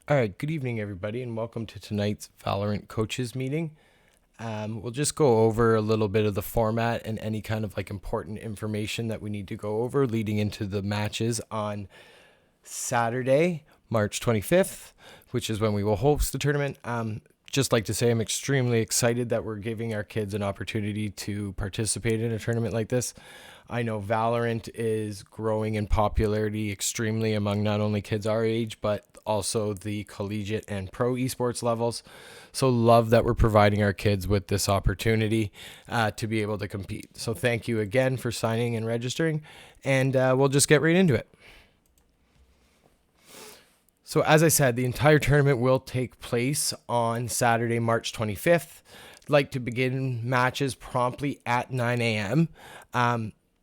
All right, good evening, everybody, and welcome to tonight's Valorant coaches meeting. We'll just go over a little bit of the format and any kind of important information that we need to go over leading into the matches on Saturday, March 25th, which is when we will host the tournament. Just like to say I'm extremely excited that we're giving our kids an opportunity to participate in a tournament like this. I know Valorant is growing in popularity extremely among not only kids our age, but also the collegiate and pro esports levels. So love that we're providing our kids with this opportunity to be able to compete. So thank you again for signing and registering, and we'll just get right into it. So as I said, the entire tournament will take place on Saturday, March 25th. I'd like to begin matches promptly at 9 a.m.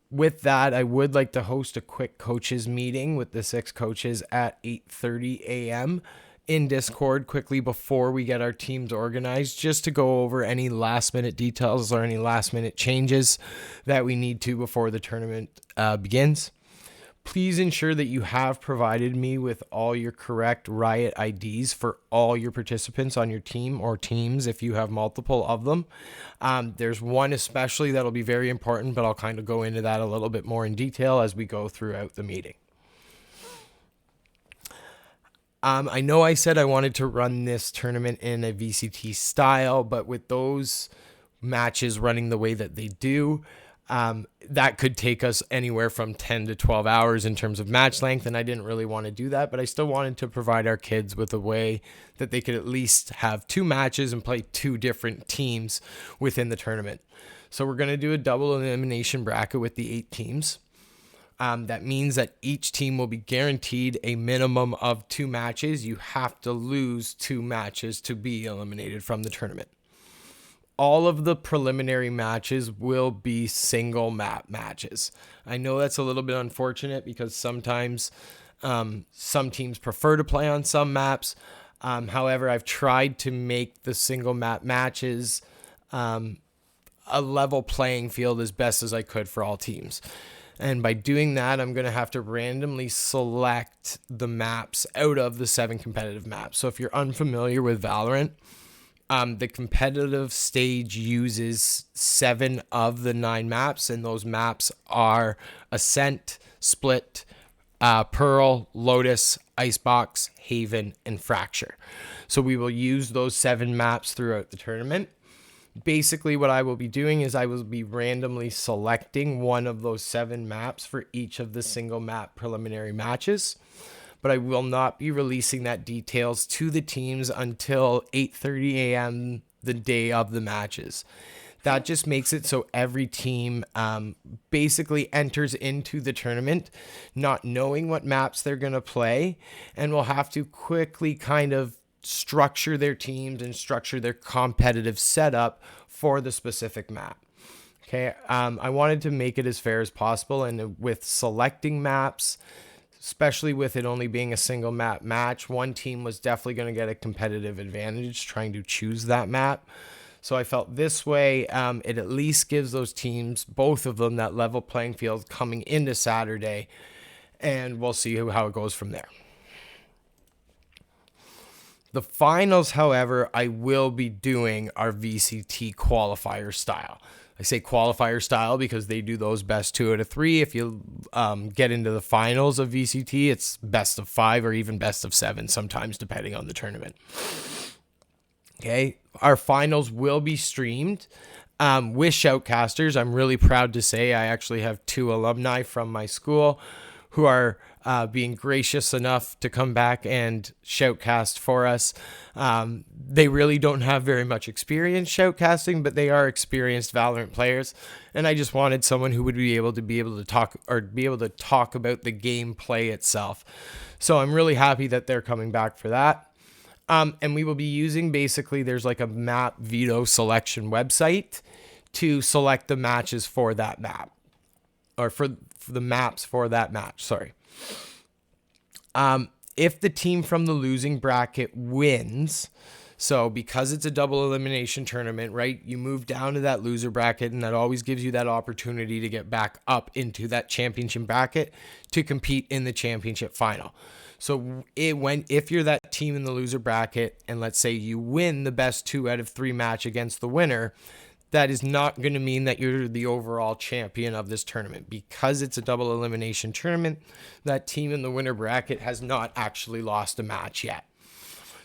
With that, I would like to host a quick coaches meeting with the 6 coaches at 8:30 a.m. in Discord quickly before we get our teams organized, just to go over any last minute details or any last minute changes that we need to before the tournament begins. Please ensure that you have provided me with all your correct Riot IDs for all your participants on your team or teams if you have multiple of them. There's one especially that'll be very important, but I'll kind of go into that a little bit more in detail as we go throughout the meeting. I know I said I wanted to run this tournament in a VCT style, but with those matches running the way that they do, that could take us anywhere from 10 to 12 hours in terms of match length, and I didn't really want to do that, but I still wanted to provide our kids with a way that they could at least have 2 matches and play 2 different teams within the tournament. So we're going to do a double elimination bracket with the 8 teams. That means that each team will be guaranteed a minimum of 2 matches. You have to lose 2 matches to be eliminated from the tournament. All of the preliminary matches will be single map matches. I know that's a little bit unfortunate because sometimes some teams prefer to play on some maps. However, I've tried to make the single map matches a level playing field as best as I could for all teams. And by doing that, I'm going to have to randomly select the maps out of the 7 competitive maps. So if you're unfamiliar with Valorant, the competitive stage uses 7 of the 9 maps, and those maps are Ascent, Split, Pearl, Lotus, Icebox, Haven, and Fracture. So we will use those 7 maps throughout the tournament. Basically, what I will be doing is I will be randomly selecting one of those 7 maps for each of the single map preliminary matches, but I will not be releasing that details to the teams until 8:30 a.m. the day of the matches. That just makes it so every team basically enters into the tournament not knowing what maps they're going to play, and will have to quickly kind of structure their teams and structure their competitive setup for the specific map. Okay, I wanted to make it as fair as possible, and with selecting maps, especially with it only being a single map match, one team was definitely going to get a competitive advantage trying to choose that map. So I felt this way, it at least gives those teams, both of them, that level playing field coming into Saturday, and we'll see how it goes from there. The finals, however, I will be doing our VCT qualifier style. I say qualifier style because they do those best 2 out of 3. If you get into the finals of VCT, it's best of 5 or even best of 7 sometimes, depending on the tournament. Okay, our finals will be streamed with shoutcasters. I'm really proud to say I actually have 2 alumni from my school who are being gracious enough to come back and shoutcast for us. They really don't have very much experience shoutcasting, but they are experienced Valorant players, and I just wanted someone who would be able to talk about the gameplay itself. So I'm really happy that they're coming back for that. And we will be using, basically, there's like a map veto selection website to select the matches for that map, or for the maps for that match, sorry. If the team from the losing bracket wins, so because it's a double elimination tournament, right, you move down to that loser bracket, and that always gives you that opportunity to get back up into that championship bracket to compete in the championship final. So if you're that that team in the loser bracket, and let's say you win the best 2 out of 3 match against the winner, that is not going to mean that you're the overall champion of this tournament. Because it's a double elimination tournament, that team in the winner bracket has not actually lost a match yet.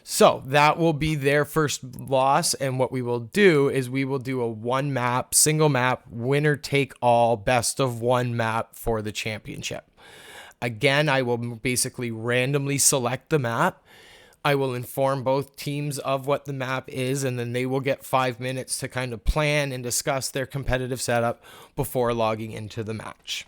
So that will be their first loss. And what we will do is we will do a one map, single map, winner take all, best of 1 map for the championship. Again, I will basically randomly select the map. I will inform both teams of what the map is, and then they will get 5 minutes to kind of plan and discuss their competitive setup before logging into the match.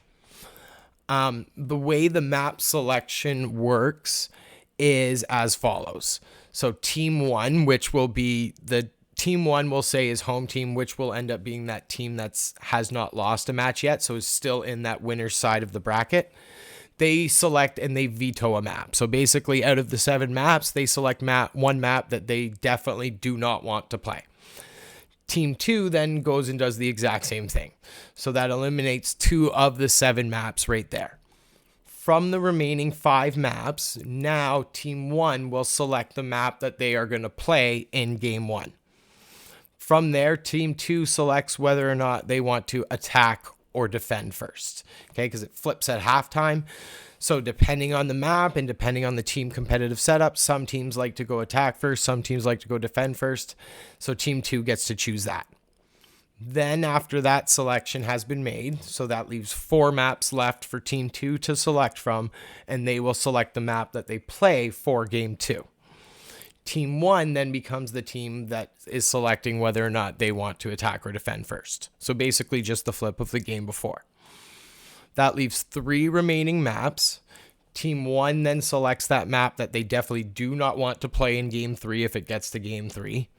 The way the map selection works is as follows. So team 1, which will be the team 1 will say is home team, which will end up being that team that has not lost a match yet, so is still in that winner's side of the bracket. They select and they veto a map. So basically, out of the 7 maps, they select one map that they definitely do not want to play. Team 2 then goes and does the exact same thing. So that eliminates 2 of the 7 maps right there. From the remaining 5 maps, now Team 1 will select the map that they are going to play in Game 1. From there, Team 2 selects whether or not they want to attack or defend first, okay, because it flips at halftime. So depending on the map and depending on the team competitive setup, some teams like to go attack first, some teams like to go defend first. So team 2 gets to choose that. Then after that selection has been made, so that leaves 4 maps left for team 2 to select from, and they will select the map that they play for game 2. Team 1 then becomes the team that is selecting whether or not they want to attack or defend first. So basically just the flip of the game before. That leaves 3 remaining maps. Team 1 then selects that map that they definitely do not want to play in Game 3 if it gets to Game 3.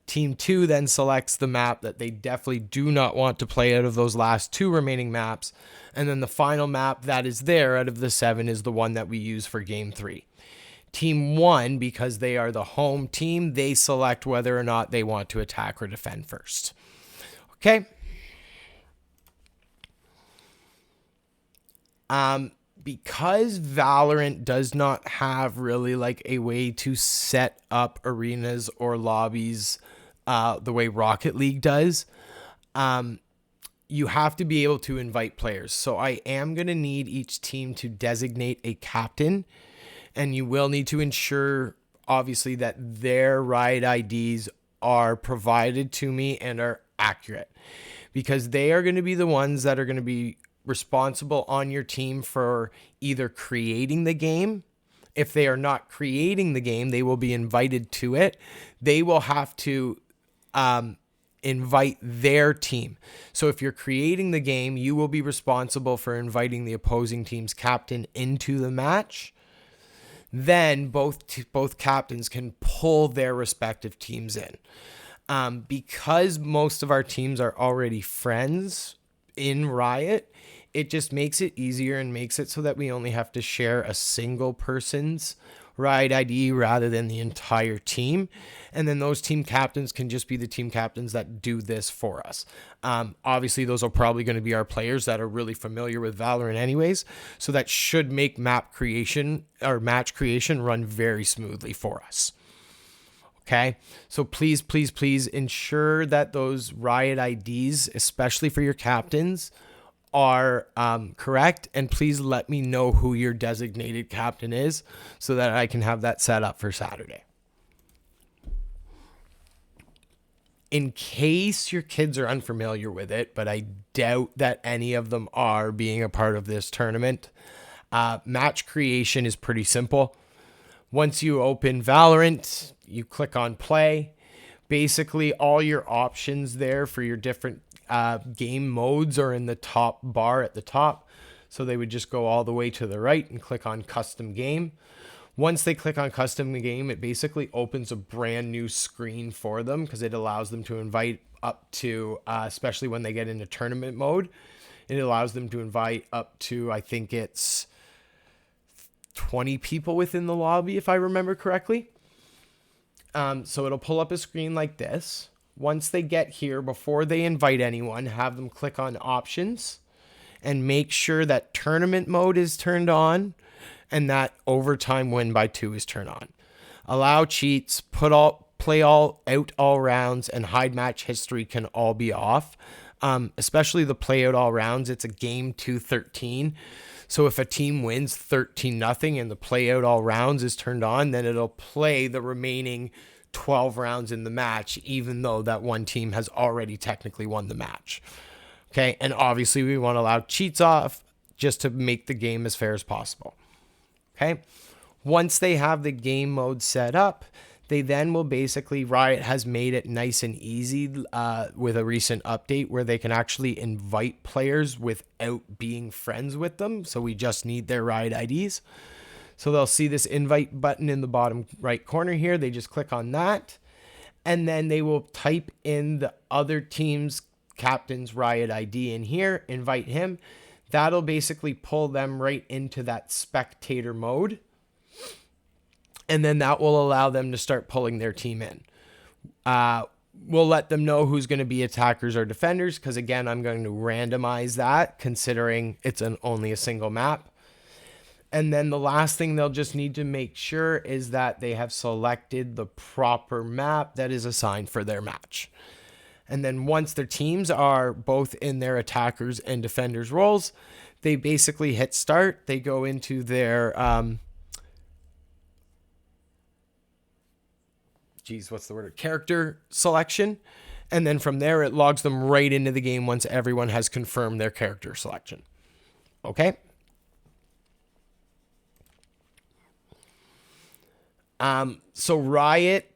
Team 2 then selects the map that they definitely do not want to play out of those last 2 remaining maps. And then the final map that is there out of the 7 is the one that we use for Game 3. Team 1, because they are the home team, they select whether or not they want to attack or defend first. Okay. Because Valorant does not have really like a way to set up arenas or lobbies the way Rocket League does, you have to be able to invite players. So I am going to need each team to designate a captain. And you will need to ensure, obviously, that their ride IDs are provided to me and are accurate. Because they are going to be the ones that are going to be responsible on your team for either creating the game. If they are not creating the game, they will be invited to it. They will have to invite their team. So if you're creating the game, you will be responsible for inviting the opposing team's captain into the match. Then both captains can pull their respective teams in. Because most of our teams are already friends in Riot, it just makes it easier and makes it so that we only have to share a single person's ride ID rather than the entire team. And then those team captains can just be the team captains that do this for us. Obviously, those are probably going to be our players that are really familiar with Valorant anyways. So that should make map creation or match creation run very smoothly for us. Okay, so please, please, please ensure that those Riot IDs, especially for your captains, are correct, and please let me know who your designated captain is so that I can have that set up for Saturday. In case your kids are unfamiliar with it, but I doubt that any of them are being a part of this tournament, match creation is pretty simple. Once you open Valorant, you click on play. Basically, all your options there for your different game modes are in the top bar at the top. So they would just go all the way to the right and click on custom game. Once they click on custom game, it basically opens a brand new screen for them because it allows them to invite up to, especially when they get into tournament mode, it allows them to invite up to, I think it's 20 people within the lobby, if I remember correctly. So it'll pull up a screen like this. Once they get here, before they invite anyone, have them click on options and make sure that tournament mode is turned on and that overtime win by 2 is turned on. allow cheats, play all rounds, and hide match history can all be off. Especially the play out all rounds. It's a game 2-13. So if a team wins 13-0 and the play out all rounds is turned on, then it'll play the remaining 12 rounds in the match, even though that one team has already technically won the match. Okay, and obviously we want to allow cheats off just to make the game as fair as possible. Okay, once they have the game mode set up, they then will basically, Riot has made it nice and easy with a recent update where they can actually invite players without being friends with them. So we just need their Riot IDs. So they'll see this invite button in the bottom right corner here. They just click on that. And then they will type in the other team's captain's Riot ID in here, invite him. That'll basically pull them right into that spectator mode. And then that will allow them to start pulling their team in. We'll let them know who's going to be attackers or defenders, because again, I'm going to randomize that considering it's only a single map. And then the last thing they'll just need to make sure is that they have selected the proper map that is assigned for their match. And then once their teams are both in their attackers and defenders roles, they basically hit start. They go into their character selection. And then from there, it logs them right into the game once everyone has confirmed their character selection. Okay. So Riot,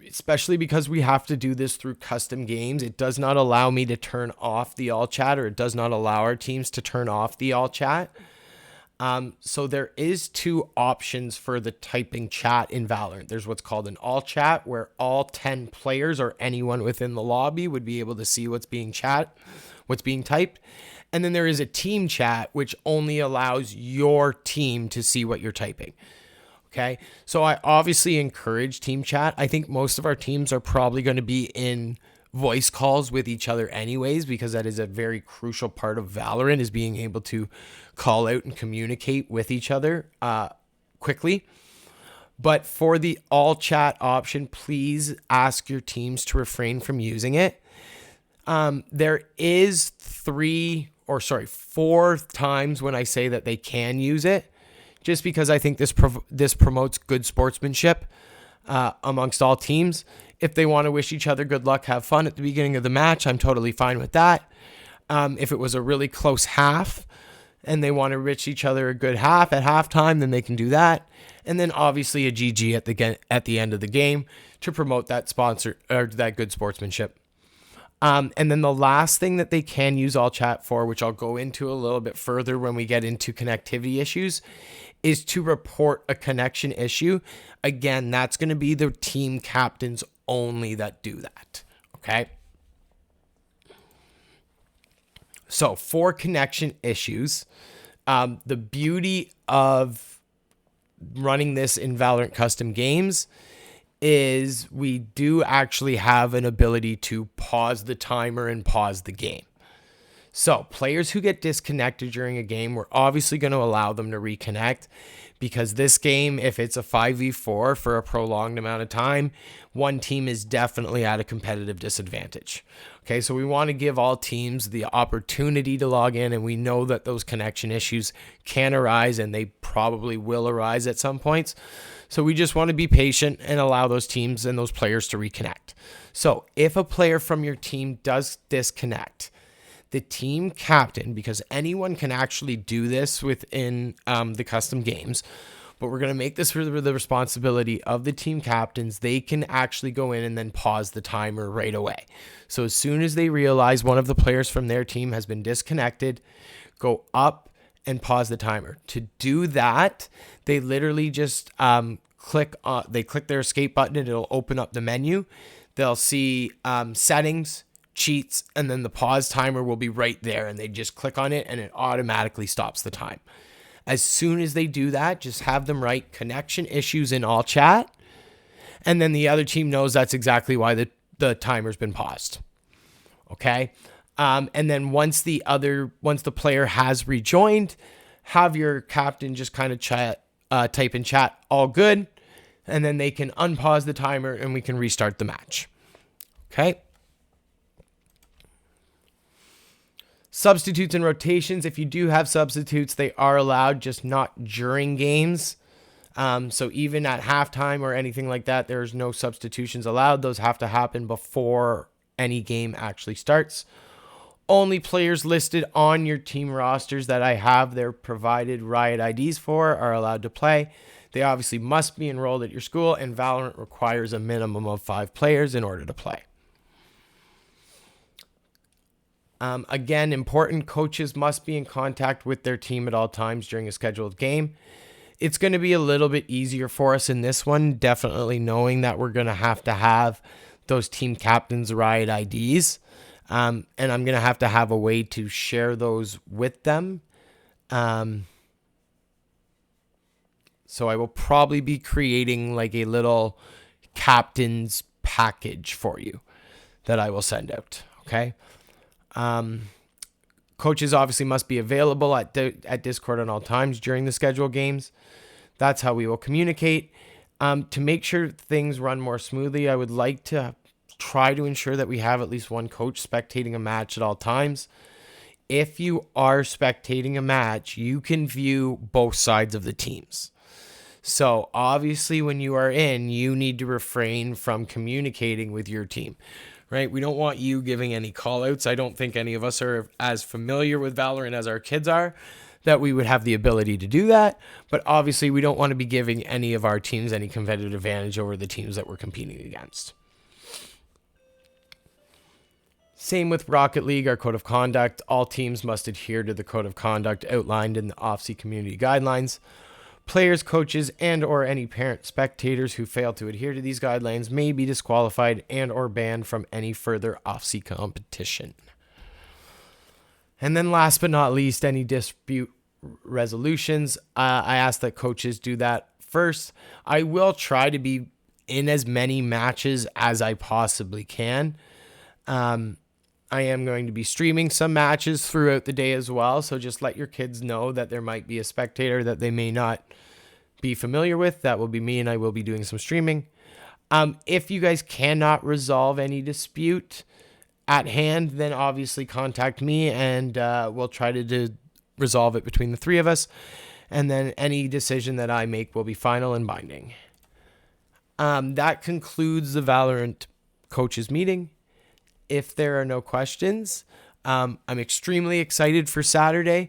especially because we have to do this through custom games, it does not allow me to turn off the all chat, or it does not allow our teams to turn off the all chat. So there is two options for the typing chat in Valorant. There's what's called an all chat, where all 10 players or anyone within the lobby would be able to see what's being typed. And then there is a team chat, which only allows your team to see what you're typing. Okay, so I obviously encourage team chat. I think most of our teams are probably going to be in voice calls with each other anyways, because that is a very crucial part of Valorant, is being able to call out and communicate with each other quickly. But for the all chat option, please ask your teams to refrain from using it. There is 4 times when I say that they can use it, just because I think this promotes good sportsmanship amongst all teams. If they want to wish each other good luck, have fun at the beginning of the match, I'm totally fine with that. If it was a really close half and they want to wish each other a good half at halftime, then they can do that. And then obviously a GG at the end of the game to promote that that good sportsmanship. And then the last thing that they can use all chat for, which I'll go into a little bit further when we get into connectivity issues, is to report a connection issue. Again, that's going to be the team captains only that do that. Okay. So for connection issues, the beauty of running this in Valorant custom games is we do actually have an ability to pause the timer and pause the game. So players who get disconnected during a game, we're obviously going to allow them to reconnect, because this game, if it's a 5v4 for a prolonged amount of time, one team is definitely at a competitive disadvantage. Okay, so we want to give all teams the opportunity to log in, and we know that those connection issues can arise, and they probably will arise at some points. So we just want to be patient and allow those teams and those players to reconnect. So if a player from your team does disconnect, the team captain, because anyone can actually do this within the custom games, but we're going to make this for the responsibility of the team captains. They can actually go in and then pause the timer right away. So as soon as they realize one of the players from their team has been disconnected, go up and pause the timer. To do that, they literally just click their escape button, and it'll open up the menu. They'll see settings, cheats, and then the pause timer will be right there, and they just click on it and it automatically stops the time. As soon as they do that, just have them write connection issues in all chat, and then the other team knows that's exactly why the timer's been paused. Okay? And then once the player has rejoined, have your captain just kind of type in chat, all good, and then they can unpause the timer and we can restart the match. Okay. Substitutes and rotations. If you do have substitutes, they are allowed, just not during games. So even at halftime or anything like that, there's no substitutions allowed. Those have to happen before any game actually starts. Only players listed on your team rosters that I have their provided Riot IDs for are allowed to play. They obviously must be enrolled at your school, and Valorant requires a minimum of 5 players in order to play. Again, important, coaches must be in contact with their team at all times during a scheduled game. It's going to be a little bit easier for us in this one, definitely knowing that we're going to have those team captains' Riot IDs. And I'm going to have a way to share those with them. So I will probably be creating like a little captain's package for you that I will send out. Okay. Coaches obviously must be available at Discord at all times during the scheduled games. That's how we will communicate. To make sure things run more smoothly, I would like to try to ensure that we have at least one coach spectating a match at all times. If you are spectating a match, you can view both sides of the teams. So obviously when you are in, you need to refrain from communicating with your team, right? We don't want you giving any call outs. I don't think any of us are as familiar with Valorant as our kids are, that we would have the ability to do that. But obviously we don't want to be giving any of our teams any competitive advantage over the teams that we're competing against. Same with Rocket League, our code of conduct. All teams must adhere to the code of conduct outlined in the OFSEA community guidelines. Players, coaches, and or any parent spectators who fail to adhere to these guidelines may be disqualified and or banned from any further OFSEA competition. And then last but not least, any dispute resolutions. I ask that coaches do that first. I will try to be in as many matches as I possibly can. I am going to be streaming some matches throughout the day as well. So just let your kids know that there might be a spectator that they may not be familiar with. That will be me, and I will be doing some streaming. If you guys cannot resolve any dispute at hand, then obviously contact me, and we'll try to resolve it between the 3 of us. And then any decision that I make will be final and binding. That concludes the Valorant coaches meeting. If there are no questions, I'm extremely excited for Saturday.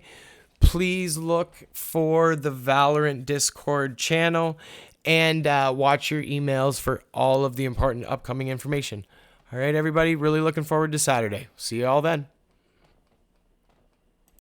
Please look for the Valorant Discord channel and watch your emails for all of the important upcoming information. All right, everybody, really looking forward to Saturday. See you all then.